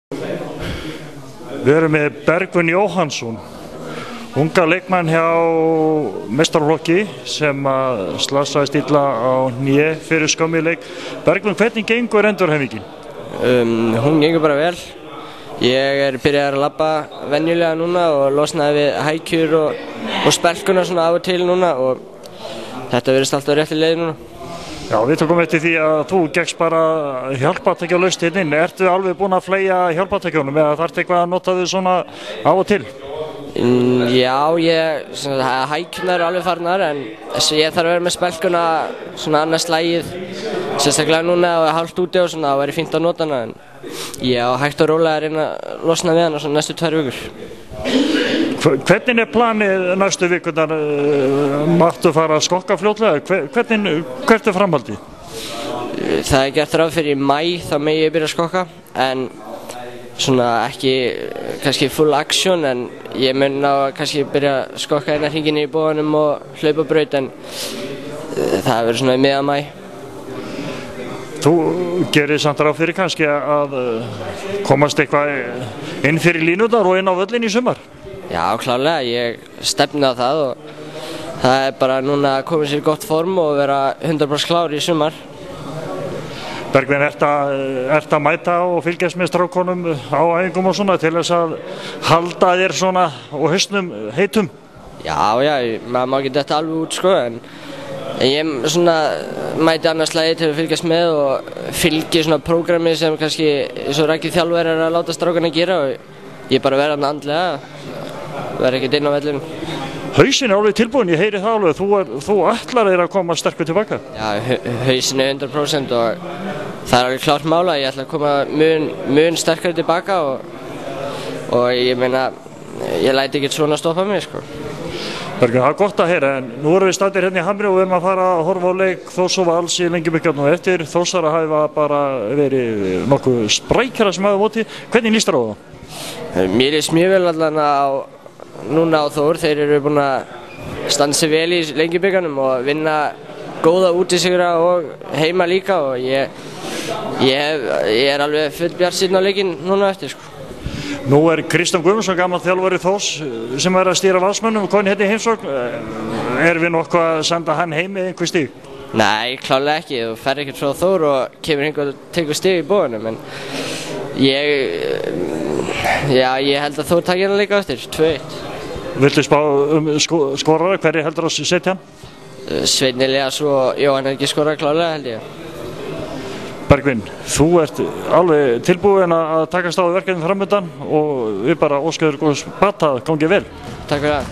Við erum með Bergvin Jóhannsson, unga leikmann hjá meistaraflokki sem slasaðist illa á hné fyrir skömmu í leik. Bergvin, hvernig gengur endurhæfingin? Hún gengur bara vel. Ég byrjaður að labba venjulega núna og losnaði við hækjur og spelkuna svona af og til núna og þetta virðist alltaf rétt í leið núna. Já, við tókum eftir því að þú gekkst bara hjálpartækjalaust hérna inn. Ertu alveg búinn að fleygja hjálpartækjunum eða þarftu eitthvað að nota þau svona af og til? Já, hækjurnar eru alveg farnar en ég þarf að vera með spelkuna svona annað slagið, sérstaklega núna og hálft úti og svona, það væri fínt að nota hana en ég á hægt og rólega að reyna að losna við hana svona næstu 2 vikur. Hvernig er planið næstu vikurnar? Máttu fara að skokka fljótlega? Hvert er framhaldið? Það er gert ráð fyrir í maí, þá megi ég byrja að skokka en svona ekki kannski full action en ég mun á að kannski byrja að skokka hérna hringinn í bóðanum og hlaupabraut en það verður svona í miðjan maí. Þú gerir samt ráð fyrir kannski að komast eitthvað inn fyrir línurnar og inn á völlin í sumar? Já, klárlega, ég stefni á það og það er bara núna að koma sér í gott form og vera 100% klár í sumar. Bergvin, ertu að mæta og fylgjast með strákonum á æfingum og svona til þess að halda þér svona og hausnum heitum? Já, maður má ekki þetta alveg út sko en ég svona mæti annars lagi til að fylgjast með og fylgi svona prógrami sem kannski eins og Raggi þjálfari er að láta strákana gera og ég bara vera andlega, vera ekkert inn á vellinu. Hausinn er alveg tilbúin, ég heyri það alveg, þú ætlar þér að koma sterkur tilbaka? Já, hausinn er 100% og það er alveg klárt mála, ég ætla að koma mun sterkari tilbaka og ég meina, ég læti ekkert svona stoppa mig sko. Bergvin, það er gott að heyra en nú erum við staddir hérna í Hamri og við erum að fara að horfa á leik Þórs og Vals í Lengjubikar og eftir. Þórsara hafa bara verið nokkuð sprækjara sem hafa móti. Hvernig líst þér á það? Mér líst mjög vel allan núna á Þór, þeir eru búin að standa sig vel í Lengjubikarnum og vinna góða útisigra og heima líka og ég er alveg full bjartsýnn á leikinn núna eftir sko. Nú er Kristján Guðmundsson, gamall þjálfari Þórs sem er að stýra Valsmönnum, kominn hérna í heimsókn. Er við nokkuð að senda hann heim með einhver stig? Nei, klálega ekki, þú fer ekkert frá Þór og kemur einhver og tekur stig í bóðanum en ég held að Þór taki hérna líka eftir, 2-1. Viltu spá skorara, hverju heldur að setja hann? Sveinn Elías og Jóhann Helgi skora klálega held ég. Bergvin, þú ert alveg tilbúin að takast á verkefni framöndan og við bara óskar þér góðs bata, gangi vel. Takk fyrir það.